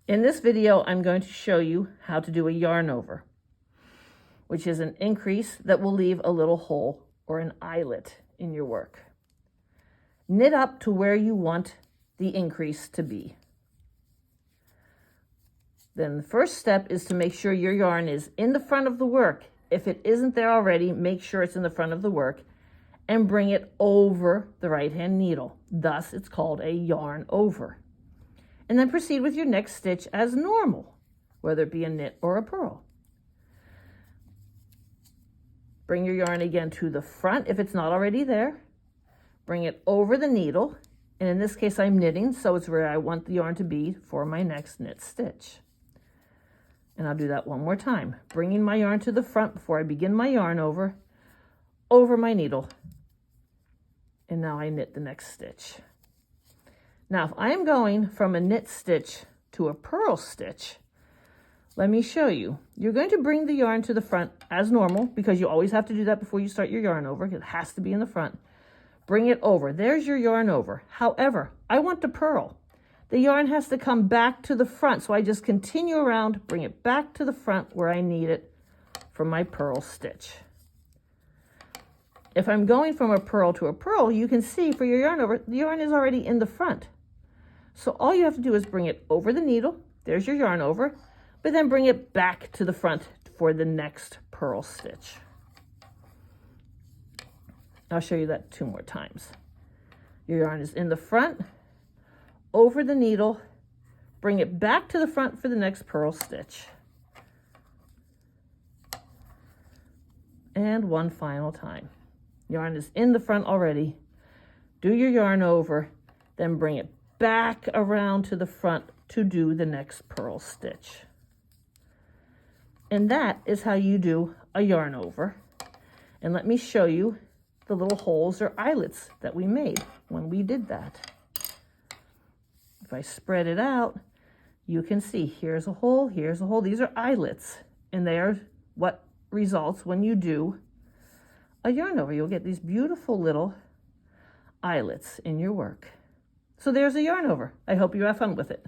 In this video, I'm going to show you how to do a yarn over, which is an increase that will leave a little hole or an eyelet in your work. Knit up to where you want the increase to be. Then the first step is to make sure your yarn is in the front of the work. If it isn't there already, make sure it's in the front of the work and bring it over the right-hand needle. Thus, it's called a yarn over. And then proceed with your next stitch as normal, whether it be a knit or a purl. Bring your yarn again to the front if it's not already there. Bring it over the needle, and in this case I'm knitting, so it's where I want the yarn to be for my next knit stitch. And I'll do that one more time, bringing my yarn to the front before I begin my yarn over my needle, and now I knit the next stitch. Now, if I am going from a knit stitch to a purl stitch, let me show you. You're going to bring the yarn to the front as normal, because you always have to do that before you start your yarn over. It has to be in the front. Bring it over. There's your yarn over. However, I want to purl. The yarn has to come back to the front, so I just continue around, bring it back to the front where I need it for my purl stitch. If I'm going from a purl to a purl, you can see for your yarn over, the yarn is already in the front. So all you have to do is bring it over the needle, there's your yarn over, but then bring it back to the front for the next purl stitch. I'll show you that 2 more times. Your yarn is in the front, over the needle, bring it back to the front for the next purl stitch. And one final time. Yarn is in the front already. Do your yarn over, then bring it back around to the front to do the next purl stitch. And that is how you do a yarn over. And let me show you the little holes or eyelets that we made when we did that. If I spread it out, you can see here's a hole, here's a hole. These are eyelets, and they are what results when you do a yarn over. You'll get these beautiful little eyelets in your work. So there's a yarn over. I hope you have fun with it.